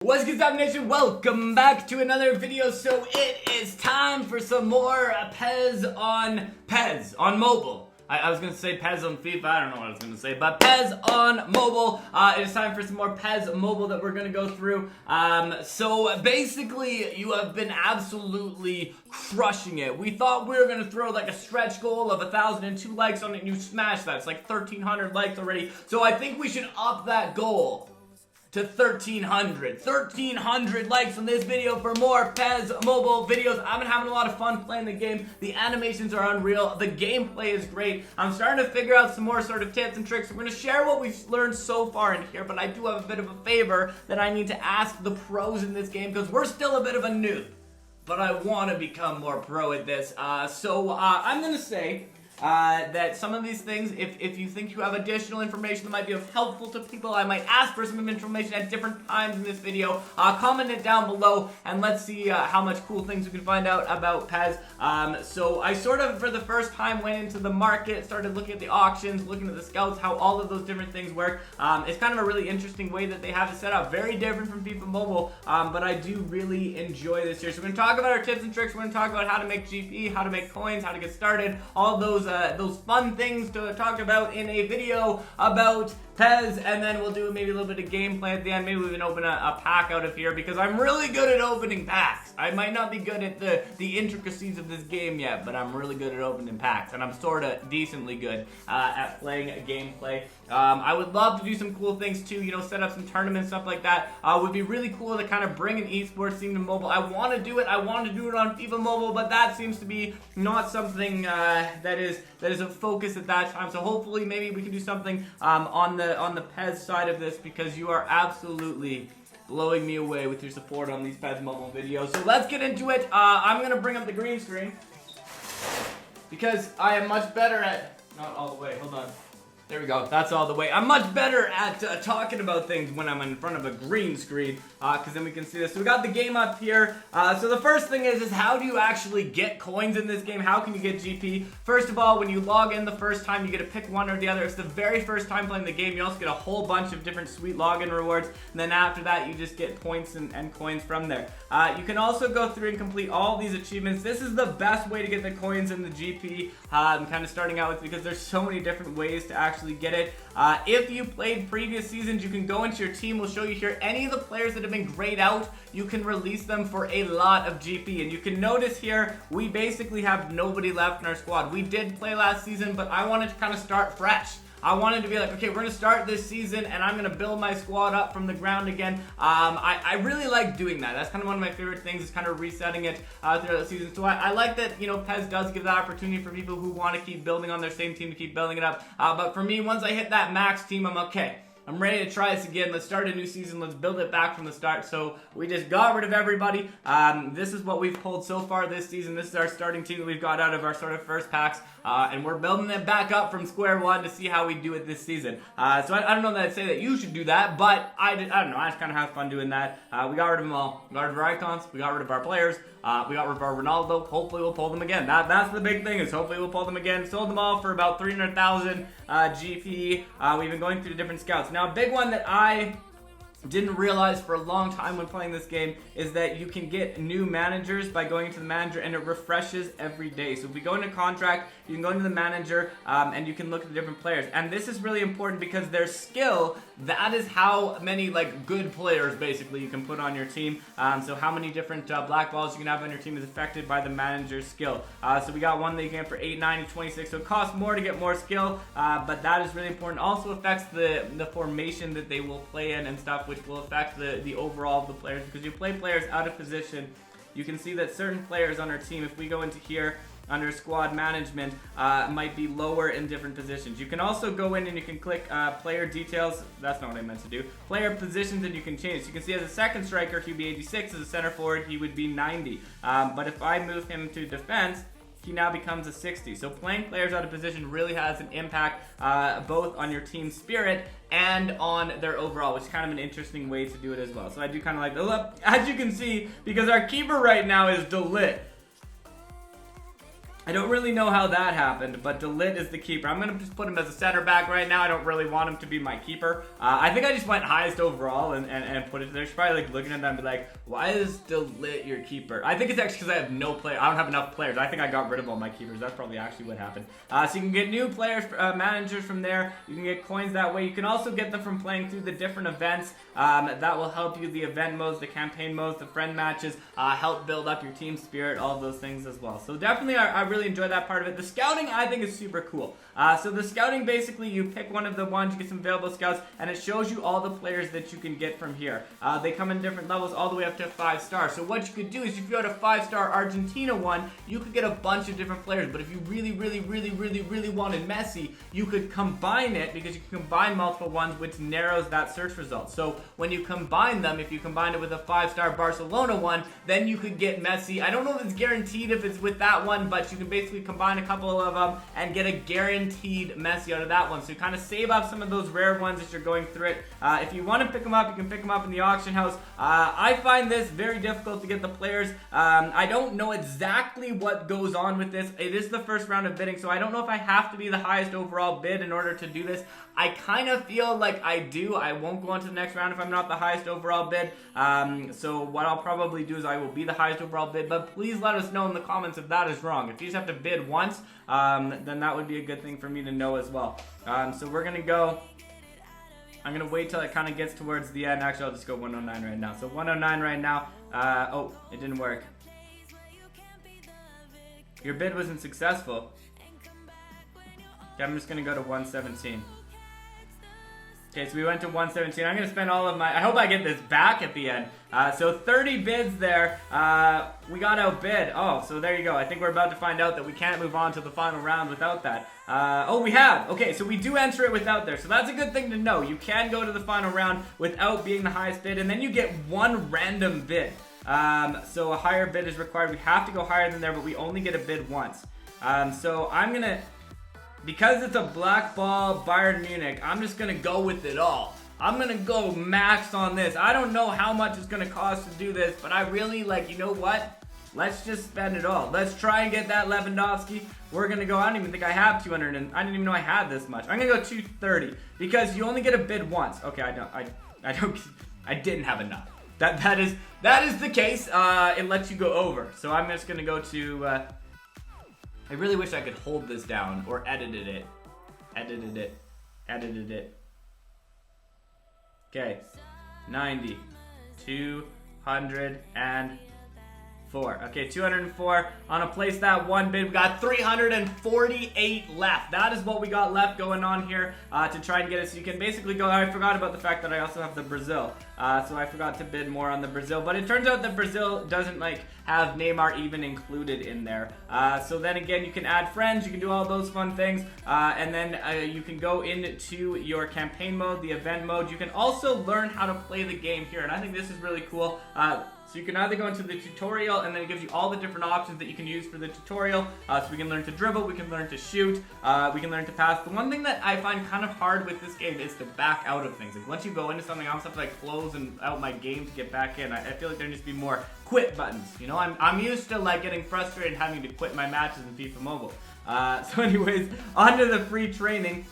What's good, Stopde Nation? Welcome back to another video. So it is time for some more PES on mobile. I was going to say PES on FIFA, I don't know what I was going to say, but PES on mobile. It is time for some more PES mobile that we're going to go through. So basically, you have been absolutely crushing it. We thought we were going to throw like a stretch goal of 1,002 likes on it, and you smashed that. It's like 1,300 likes already. So I think we should up that goal to 1,300 likes on this video for more PES mobile videos. I've been having a lot of fun playing the game. The animations are unreal. The gameplay is great. I'm starting to figure out some more sort of tips and tricks. We're going to share what we've learned so far in here, but I do have a bit of a favor that I need to ask the pros in this game because we're still a bit of a noob, but I want to become more pro at this. So I'm going to say that some of these things, if you think you have additional information that might be helpful to people, I might ask for some information at different times in this video. Comment it down below and let's see how much cool things we can find out about PES. So I sort of, for the first time, went into the market, started looking at the auctions, looking at the scouts, how all of those different things work. It's kind of a really interesting way that they have it set up. Very different from FIFA Mobile, but I do really enjoy this here. So we're going to talk about our tips and tricks. We're going to talk about how to make GP, how to make coins, how to get started, all those fun things to talk about in a video about PES, and then we'll do maybe a little bit of gameplay at the end. Maybe we can open a pack out of here because I'm really good at opening packs. I might not be good at the intricacies of this game yet, but I'm really good at opening packs, and I'm sort of decently good at playing a gameplay. I would love to do some cool things too, you know, set up some tournaments, stuff like that. Would be really cool to kind of bring an esports theme to mobile. I want to do it. I want to do it on FIFA Mobile, but that seems to be not something that is a focus at that time. So hopefully maybe we can do something on the PES side of this, because you are absolutely blowing me away with your support on these PES mobile videos. So let's get into it. I'm going to bring up the green screen because I am much better at, not all the way, hold on. There we go, that's all the way. I'm much better at talking about things when I'm in front of a green screen, because then we can see this. So we got the game up here. So the first thing is how do you actually get coins in this game? How can you get GP? First of all, when you log in the first time, you get to pick one or the other. It's the very first time playing the game. You also get a whole bunch of different sweet login rewards, and then after that, you just get points and coins from there. You can also go through and complete all these achievements. This is the best way to get the coins and the GP. I'm kind of starting out with, because there's so many different ways to actually get it. If you played previous seasons, you can go into your team. We'll show you here any of the players that have been grayed out. You can release them for a lot of GP, and you can notice here we basically have nobody left in our squad. We did play last season, but I wanted to kind of start fresh. I wanted to be like, okay, we're going to start this season, and I'm going to build my squad up from the ground again. I really like doing that. That's kind of one of my favorite things, is kind of resetting it throughout the season. So I like that, you know, PES does give that opportunity for people who want to keep building on their same team to keep building it up. But for me, once I hit that max team, I'm okay. I'm ready to try this again. Let's start a new season. Let's build it back from the start. So we just got rid of everybody. This is what we've pulled so far this season. This is our starting team that we've got out of our sort of first packs. And we're building it back up from square one to see how we do it this season. So I don't know that I'd say that you should do that, but I don't know. I just kind of have fun doing that. We got rid of them all. We got rid of our icons. We got rid of our players. We got rid of our Ronaldo. Hopefully we'll pull them again. That's the big thing, is hopefully we'll pull them again. Sold them all for about 300,000 GP. We've been going through the different scouts. Now, a big one that I didn't realize for a long time when playing this game is that you can get new managers by going into the manager, and it refreshes every day. So if we go into contract, you can go into the manager and you can look at the different players. And this is really important because their skill, that is how many like good players basically you can put on your team. So how many different black balls you can have on your team is affected by the manager's skill. So we got one that you can get for 8, 9, and 26. So it costs more to get more skill, but that is really important. Also affects the formation that they will play in and stuff, which will affect the overall of the players, because you play players out of position. You can see that certain players on our team, if we go into here under squad management, might be lower in different positions. You can also go in and you can click player details. That's not what I meant to do. Player positions, and you can change. So you can see as a second striker, he'd be 86. As a center forward, he would be 90. But if I move him to defense, he now becomes a 60. So playing players out of position really has an impact both on your team spirit and on their overall, which is kind of an interesting way to do it as well. So I do kind of like the look. As you can see, because our keeper right now is Delit. I don't really know how that happened, but DeLitt is the keeper. I'm going to just put him as a center back right now. I don't really want him to be my keeper. I think I just went highest overall and put it there. She's probably like looking at them and be like, why is DeLitt your keeper? I think it's actually because I have no player. I don't have enough players. I think I got rid of all my keepers. That's probably actually what happened. So you can get new players, managers from there. You can get coins that way. You can also get them from playing through the different events. That will help you. The event modes, the campaign modes, the friend matches, help build up your team spirit, all of those things as well. So definitely I really enjoy that part of it. The scouting I think is super cool. So the scouting, basically you pick one of the ones, you get some available scouts, and it shows you all the players that you can get from here. They come in different levels all the way up to 5 stars. So what you could do is if you had a 5-star Argentina one, you could get a bunch of different players. But if you really wanted Messi, you could combine it, because you can combine multiple ones, which narrows that search result. So when you combine them, if you combine it with a 5-star Barcelona one, then you could get Messi. I don't know if it's guaranteed if it's with that one, but you can basically combine a couple of them and get a guaranteed Messi out of that one. So you kind of save up some of those rare ones as you're going through it. If you want to pick them up, you can pick them up in the auction house. I find this very difficult to get the players. I don't know exactly what goes on with this. It is the first round of bidding, so I don't know if I have to be the highest overall bid in order to do this. I kind of feel like I do. I won't go on to the next round if I'm not the highest overall bid. So what I'll probably do is I will be the highest overall bid, but please let us know in the comments if that is wrong. If you just have to bid once, then that would be a good thing for me to know as well. So we're going to go... I'm going to wait till it kind of gets towards the end. Actually, I'll just go 109 right now. So 109 right now. Oh, it didn't work. Your bid wasn't successful. Okay, I'm just going to go to 117. Okay, so we went to 117. I'm going to spend all of my... I hope I get this back at the end. So 30 bids there. We got outbid. Oh, so there you go. I think we're about to find out that we can't move on to the final round without that. Oh, we have. Okay, so we do enter it without there. So that's a good thing to know. You can go to the final round without being the highest bid, and then you get one random bid. So a higher bid is required. We have to go higher than there, but we only get a bid once. So I'm going to... Because it's a black ball Bayern Munich, I'm just going to go with it all. I'm going to go max on this. I don't know how much it's going to cost to do this, but I really, like, you know what? Let's just spend it all. Let's try and get that Lewandowski. We're going to go, I don't even think I have 200, and I didn't even know I had this much. I'm going to go 230, because you only get a bid once. Okay, I didn't have enough. That is the case. It lets you go over. So I'm just going to go to... I really wish I could hold this down or edited it. Okay, 90, 204. Okay, 204. On a place that one bid, we got 348 left. That is what we got left going on here to try and get it. So you can basically go. I forgot about the fact that I also have the Brazil. So I forgot to bid more on the Brazil. But it turns out that Brazil doesn't like have Neymar even included in there. So then again, you can add friends. You can do all those fun things. And then you can go into your campaign mode, the event mode. You can also learn how to play the game here. And I think this is really cool. So you can either go into the tutorial, and then it gives you all the different options that you can use for the tutorial. So we can learn to dribble, we can learn to shoot, we can learn to pass. The one thing that I find kind of hard with this game is to back out of things. Like once you go into something, I almost have to like close and out my game to get back in. I feel like there needs to be more quit buttons. You know, I'm used to like getting frustrated and having to quit my matches in FIFA Mobile. So anyways, onto the free training.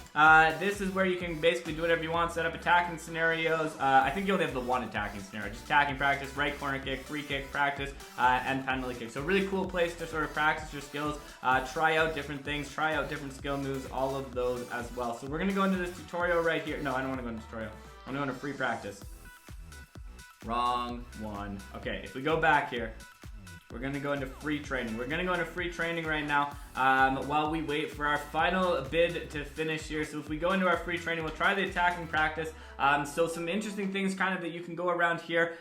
This is where you can basically do whatever you want, set up attacking scenarios. I think you only have the one attacking scenario, just attacking practice, right corner kick, free kick practice, and penalty kick. So really cool place to sort of practice your skills, try out different things, try out different skill moves, all of those as well. So we're going to go into this tutorial right here. No, I don't want to go into tutorial. I'm going to go into free practice. Wrong one. Okay, if we go back here, we're going to go into free training. We're going to go into free training right now while we wait for our final bid to finish here. So if we go into our free training, we'll try the attacking practice. So some interesting things kind of that you can go around here.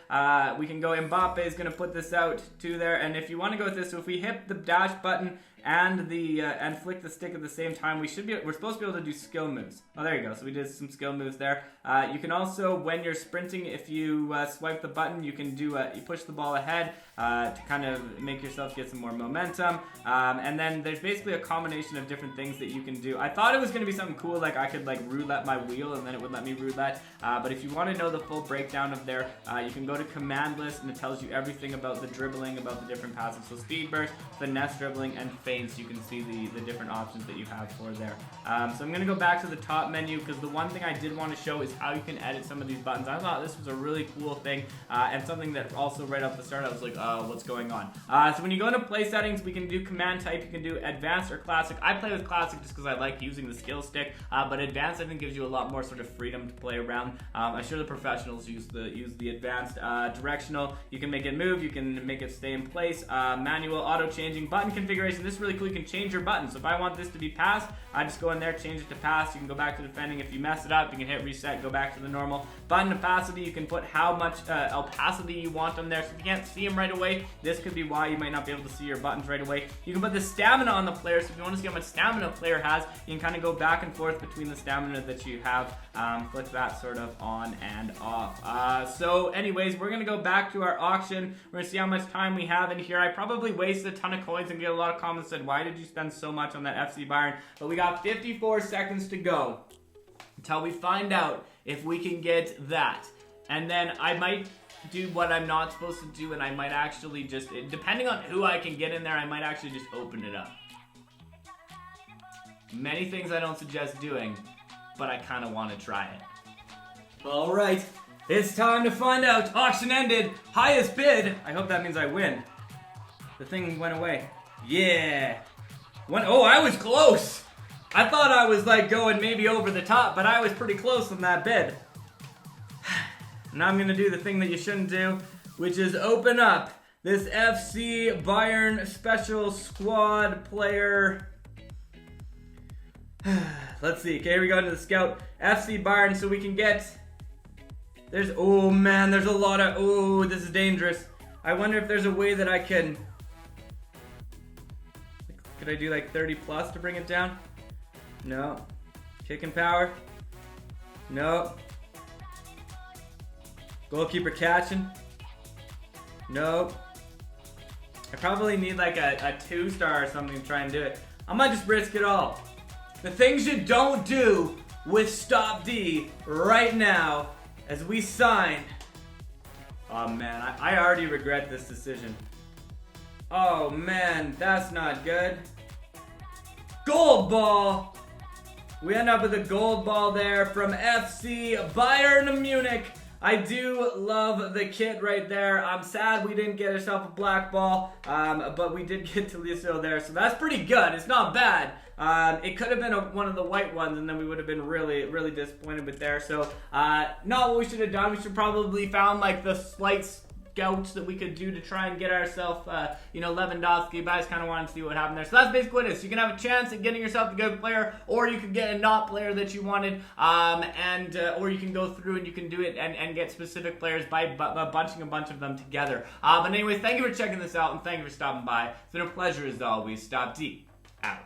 We can go, Mbappe is going to put this out to there. And if you want to go with this, so if we hit the dash button and the and flick the stick at the same time, we're supposed to be able to do skill moves. Oh, there you go. So we did some skill moves there. You can also, when you're sprinting, if you swipe the button, you can do you push the ball ahead to kind of make yourself get some more momentum. And then there's basically a combination of different things that you can do. I thought it was going to be something cool, like I could like roulette my wheel and then it would let me roulette. But if you want to know the full breakdown of there, you can go to command list, and it tells you everything about the dribbling, about the different passes. So speed burst, finesse dribbling, and feints. You can see the different options that you have for there. So I'm going to go back to the top menu, because the one thing I did want to show is how you can edit some of these buttons. I thought this was a really cool thing, and something that also right off the start I was like, what's going on? So when you go into play settings, we can do command type. You can do advanced or classic. I play with classic just because I like using the skill stick, but advanced I think gives you a lot more sort of freedom to play around. I'm sure the professionals use the advanced. Directional, you can make it move, you can make it stay in place. Manual, auto changing, button configuration. This is really cool. You can change your button. So if I want this to be pass, I just go in there, change it to pass. You can go back to defending. If you mess it up, you can hit reset, go back to the normal. Button opacity, you can put how much opacity you want them there. So if you can't see them right away, this could be why you might not be able to see your buttons right away. You can put the stamina on the player. So if you want to see how much stamina a player has, you can kind of go back and forth between the stamina that you have. Flick that sort of on and off. So anyways, we're going to go back to our auction. We're going to see how much time we have in here. I probably wasted a ton of coins and get a lot of comments that said, why did you spend so much on that FC Bayern? But we got 54 seconds to go until we find out if we can get that. And then I might do what I'm not supposed to do, and I might actually just, depending on who I can get in there, I might actually just open it up. Many things I don't suggest doing, but I kind of want to try it. All right. It's time to find out. Auction ended. Highest bid. I hope that means I win. The thing went away. Yeah. Oh, I was close. I thought I was like going maybe over the top, but I was pretty close on that bid. Now I'm going to do the thing that you shouldn't do, which is open up this FC Bayern Special Squad player. Let's see. Okay, here we go into the scout. FC Bayern, so we can get... oh man, there's a lot of, this is dangerous. I wonder if there's a way that I can, could I do like 30 plus to bring it down? No. Kicking power? No. Goalkeeper catching? No. I probably need like a 2-star or something to try and do it. I might just risk it all. The things you don't do with Stopde right now. As we sign. Oh man, I already regret this decision. Oh man, that's not good. Gold ball. We end up with a gold ball there from FC Bayern Munich. I do love the kit right there. I'm sad we didn't get ourselves a black ball, but we did get Tolisso there, so that's pretty good. It's not bad. It could have been one of the white ones, and then we would have been really, really disappointed with there. So, not what we should have done. We should probably found like the slight scouts that we could do to try and get ourselves, Lewandowski. But I just kind of wanted to see what happened there. So that's basically what it is. You can have a chance at getting yourself a good player, or you could get a not player that you wanted, or you can go through and you can do it and get specific players by bunching a bunch of them together. But anyways, thank you for checking this out, and thank you for stopping by. It's been a pleasure as always. Stopde out.